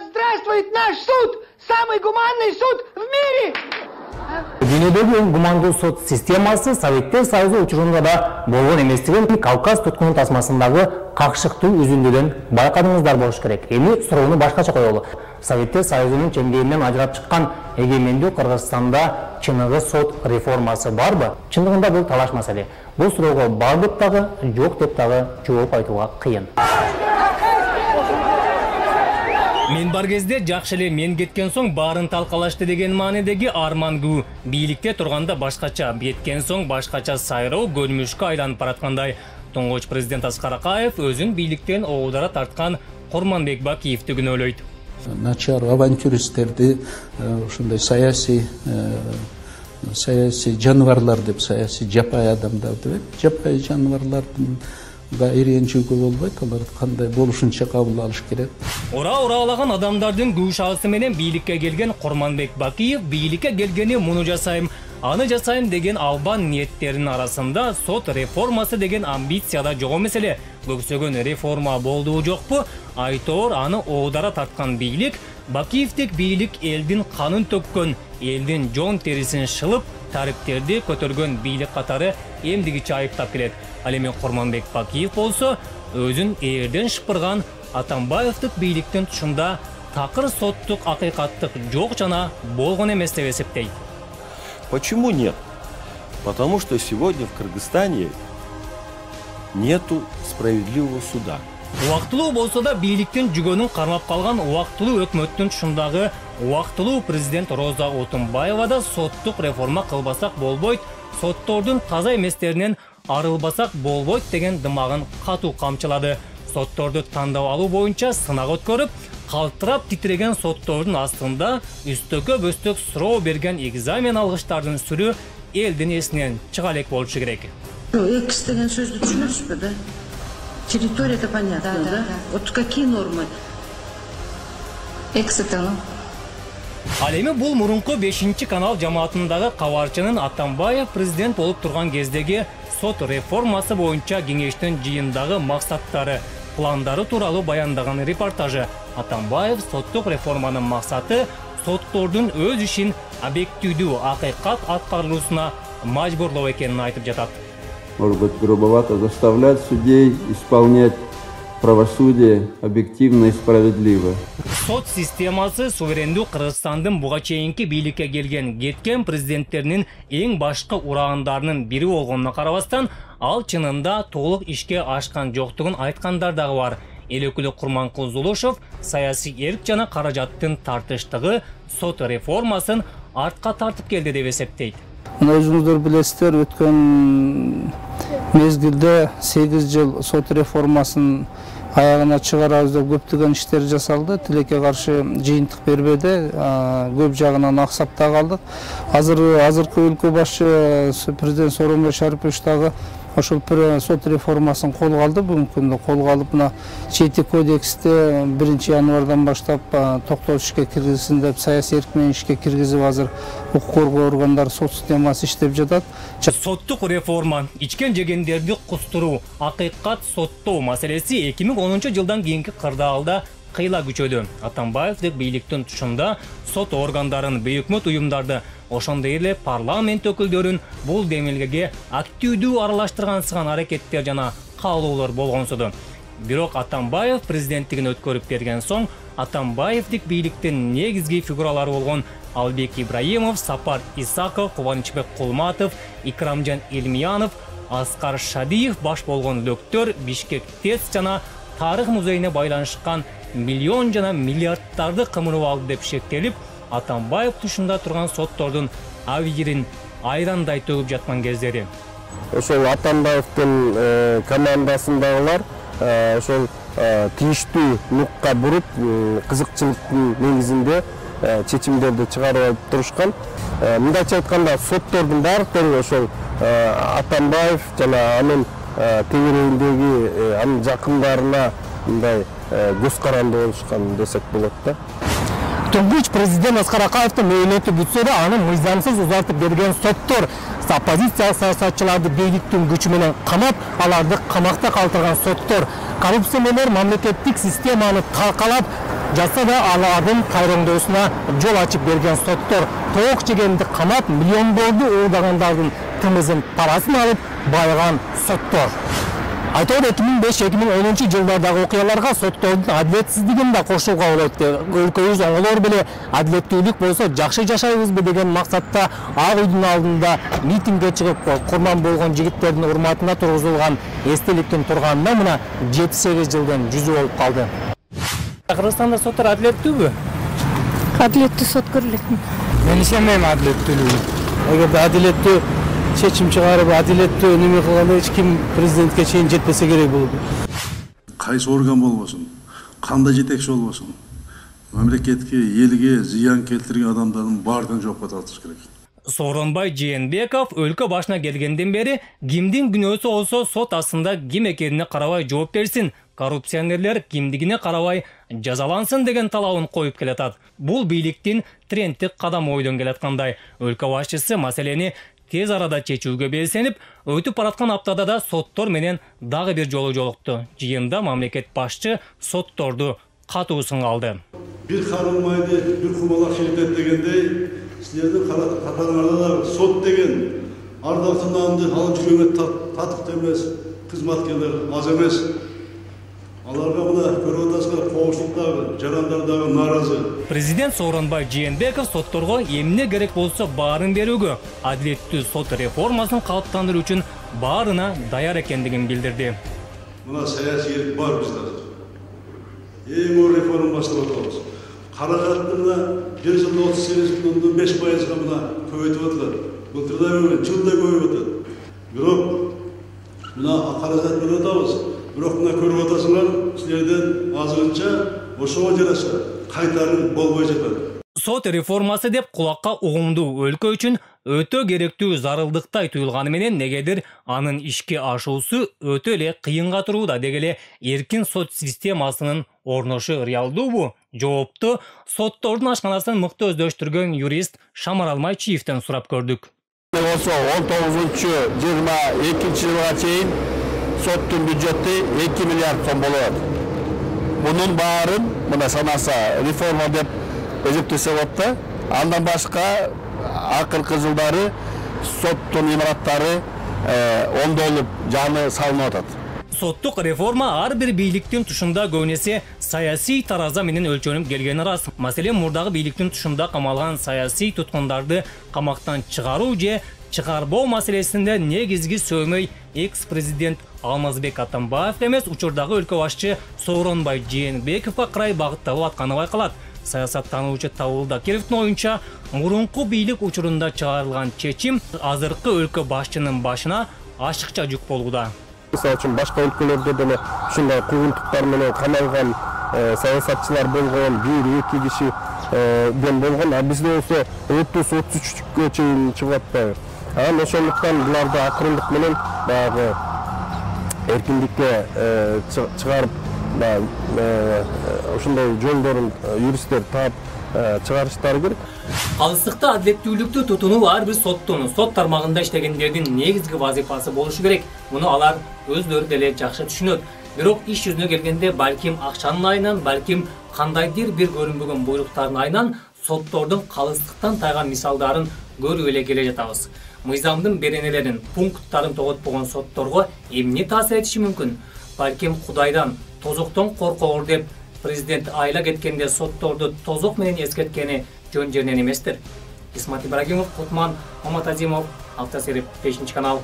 здравствует наш суд! Самый гуманный суд в мире! Дүйнөдөгү эң гумандуу сот системасы Советтер Союзу учурунда да болгон эместигин Кавказ туткун тасмасындагы какшыктуу үзүндүдөн байкадыңыздар болуш керек. Эми суроону башкача коелу. Советтер Союзунун чеңгейинен ажырап чыккан эгемендүү Кыргызстанда чыныгы сот реформасы барбы? Чындыгында бул талаш маселе. Бул суроого бар деп дагы, жок деп дагы жооп айтууга кыйын. Мен бар кезде жакшы эле мен кеткен соң баарын талкалашты деген маанидеги армангуу бийликте турганда башкача, кеткен соң башкача сайроо көрүнүшкө айланып бараткандай. Туңгуч президент Аскар Акаев өзүн бийликтен оодара тарткан Курманбек Бакиевди күнөөлөйт. Начар авантюристтерди ушундай саясий жаныбарлар деп, саясий жапай адамдарды деп, жапай жаныбарлардын иренчүүгө болбойт, алар кандай болушунча кабыл алыш керек. Ура-уралаган адамдардын күшаасы менен бийликке келген Курманбек Бакиев бийликке келгени муну жасайм, аны жасайм деген албан ниеттеринин арасында сот реформасы деген амбицияда жок эмес эле. Көксөгөн реформа болдуу жокпу? Айтоор аны оодара тарткан бийлик, Бакиевдик бийлик элдин канын төккөн, элдин жон терисин шылып, тарифтерди көтөргөн бийлик катары эмдигиче айыптап келет. Ал эми Курманбек Бакиев болсо өзүн ээрден шыпырган Атамбаевдик бийликтин тушунда такыр соттук акыйкаттык жок жана болгон эмес деп эсептейт. Почему нет? Потому что сегодня в Кыргызстане нету справедливого суда. Убактылуу болсо да бийликтин жүгөнүн кармап калган убактылуу өкмөттүн тушундагы убактылуу президент Роза Отунбаева да соттук реформа кылбасак болбойт, соттордун таза эместеринен арылбасак болбойт деген дымагын катуу камчылады. Сотторду тандап алуу боюнча сынак өткөрүп, калтырап титиреген соттордун астында үстөккө-бөстөк суроо берген экзамен алгычтардын сүрү элдин эсинен чыга элек болушу керек. Экс деген сөздү түшүнөсүзбү да? Территория-то понятно, да? Вот какие нормы? Экс это, ну? Ал эми бул мурунку 5-канал жамаатындагы кабарчынын Атамбаев президент болуп турган кездеги сот реформасы боюнча кеңештин жыйындагы максаттары, пландары тууралуу баяндаган репортажы. Атамбаев соттук реформанын максаты соттордун өз ишин объективдүү акыйкат аткарылуусуна мажбурлоо экенин айтып жатат. Может быть, грубовато заставлять судей исполнять правосудие объективно и справедливо. Сот системасы суверендүү Кыргызстандын буга чейинки бийликке келген кеткен президенттеринин эң башкы ураандарынын бири болгонуна карабастан, ал чынында толук ишке ашкан жоктугун айткандар дагы бар. Эл өкүлү Курманкул Зулушев саясий эрк жана каражаттын тартыштыгы сот реформасын артка тартып келди деп эсептейт. Өзүңүздөр билесиздер, өткөн мезгилде 8 жыл сот реформасын аягына чыгарабыз деп көптөгөн иштер жасалды. Тилекке каршы жыйынтык бербеди, көп жагынан аксап да калдык. Азыркы өлкө башчы президент Сооронбай Шарипович дагы ошол сот реформасын колго алды. Бүгүнкү күндө колго алып, мына Чети кодексте 1-январдан баштап токтоо ишке киргизилсин деп саясий эрк менен ишке киргизип, азыр укук коргоо органдары сот системасы иштеп жатат. Соттук реформа, ичкен жегендерди кустуруу, акыйкат соттоо маселеси 2010 жылдан кийинки кырдаалда кыйла күчөдү. Атамбаевдик бийликтин тушунда сот органдарын, бейөкмөт уюмдарды, ошондой эле парламент өкүлдөрүн бул демилгеге активдүү аралаштыргансыган аракеттер жана каалоолор болгонсуду. Бирок Атамбаев президенттигин өткөрүп берген соң, Атамбаевдик бийликтин негизги фигуралары болгон Албек Ибраимов, Сапар Исаков, Кубанычбек Кулматов, Икрамжан Элмиянов, Аскар Шадиев баш болгон löктөр Бишкек ТЭЦ жана тарых музейине байланышкан миллион жана миллиарддарды кымырып алды деп шектелип, Атамбаев тушунда турган соттордун авирин айрандай төгүп жаткан кездери. Ошол Атамбаевдин командасындагылар ошол тийиштүү нукка буруп, кызыкчылыктын негизинде чечимдерди чыгарып алып турушкан. Мындайча айтканда, соттордун баардыгы ошол Атамбаев жана анын тегерегиндеги анын жакындарына мындай көз каранды болушкан десек болот да. Туңгуч президент Аскар Акаевдин мөөнөтү бүтсө да, аны мыйзамсыз узартып берген соттор, оппозициялык саясатчыларды бийликтин күчү менен камап, аларды камакта калтырган соттор, коррупция менен мамлекеттик системаны талкалап, жатса да алардын кайрылуусуна жол ачып берген соттор тоок жегенди камап миллиондорду уурдагандардын тымызын парасын алып байыган соттор. Айтор 2005-2010 жылдардагы окуяларга соттордун адилетсиздигин да кошууга болот. Өлкөбүз оңолор беле адилеттүүлүк болсо жакшы жашайбызбы деген максатта Ак үйдүн алдында митингге чыгып курман болгон жигиттердин урматына тургузулган эстеликтин турганына мына 7-8 жылдан жүзү болуп калды. Кыргызстанда соттор адилеттүүбү? Адилеттүү соткор элекмин. Мен ишенбейм адилеттүүлүгүнө. Эгерде адилеттүү чечим чыгарып, адилеттүү неме кылганда эч ким президентке чейин жетпесе керек болот. Кайсы орган болбосун, кандай жетекчи болбосун, мамлекетке, элге зыян келтирген адамдардын баардыгын жоопко тартыш керек. Сооронбай Жээнбеков өлкө башына келгенден бери кимдин күнөөсү болсо сот астында ким экенине карабай жооп берсин, коррупционерлер кимдигине карабай жазалансын деген талабын коюп келатат. Бул бийликтин трендтик кадам ойдон келаткандай. Өлкө башчысы маселени тез арада чечүүгө белсенип, өтүп бараткан аптада да соттор менен дагы бир жолу жолукту. Жыйында мамлекет башчы сотторду катуу сынга алды. Бир карылмайды, бир кумалак шилтет дегендей, силердин катарыңарда сот деген ардактуу наамды алып жүргөнгө татыктуу эмес, кызматкерлер аз эмес. Аларга мына көрүп атасыздар, коопсуздуктагы жарандар дагы нааразы. Президент Сооронбай Жээнбеков сотторго эмне керек болсо баарын берүүгө, адилеттүү сот реформасын калыптандыруу үчүн баарына даяр экендигин билдирди. Мына саясий эрк бар бизде. Эң оор реформа баштап атабыз. Каражатты мына бир жылда 38,5%га мына көбөйтүп атылат. Былтырда жылда көбөйүп атат. Бирок мына каражат берип атабыз. Бирок мына көрүп атасыңар, силерден азырынча ошого жараша кайтарым болбой жатат. Сот реформасы деп кулакка угумдуу өлкө үчүн өтө керектүү зарылдыктай туюлганы менен негедир анын ишке ашуусу өтө эле кыйынга турууда дегеле эркин сот системасынын орношу реалдуубу? Жоопту соттордун ашканасын мыкты өздөштүргөн юрист Шамарал Майчиевден сурап көрдүк. Ошо 19-22 жылга чейин соттун бюджети 2 миллиард сом болот. Мунун баарын мына санаса реформа деп эсептесе болот да. Андан башка акыркы жылдары соттун имараттары оңдолуп жаны салынып атат. Соттук реформа ар бир бийликтин тушунда көбүнесе саясий тараза менен өлчөнүп келгени рас. Маселен, мурдагы бийликтин тушунда камалган саясий туткундарды камактан чыгаруу же чыгарбоо маселесинде негизги сөймөй экс-президент Алмазбек Атамбаев эмес, учурдагы өлкө башчы Сооронбай Жээнбековго карай багытталып атканы байкалат. Саясаттануучу Табыл Дакировдун оюнча, мурунку бийлик учурунда чыгарылган чечим азыркы өлкө башчынын башына ашыкча жүк болууда. Мисалы үчүн башка өлкөлөрдө деле ушундай куугунтуктар менен камалган саясатчылар болгон, 1-2 кишиден болгон, а бизде болсо 30-33 чейин чыгып атпайбы. Ошондуктан буларды акырындык менен баягы эркиндикке чыгарып, ошондой жолдорун юристтер таап чыгарыштары керек. Калыстыкта адилеттүүлүктү тутунуу ар бир соттун, сот тармагында иштегендердин негизги вазифасы болушу керек. Муну алар өздөрү деле жакшы түшүнөт. Бирок иш жүзүнө келгенде балким акчанын айынан, балким кандайдыр бир көрүнбөгөн буйруктардын айынан соттордун калыстыктан тайган мисалдарын көрүп эле келе жатабыз. Мыйзамдын беренелерин, пункттарын тоготпогон сотторго эмне таасир этиши мүмкүн? Балким Кудайдан, тозоктон коркоор деп президент айла кеткенде сотторду тозок менен эскерткени жөн жеринен эместир. Исмат Ибрагимов, Кутман Маматазимов, Автосервис 5 канал.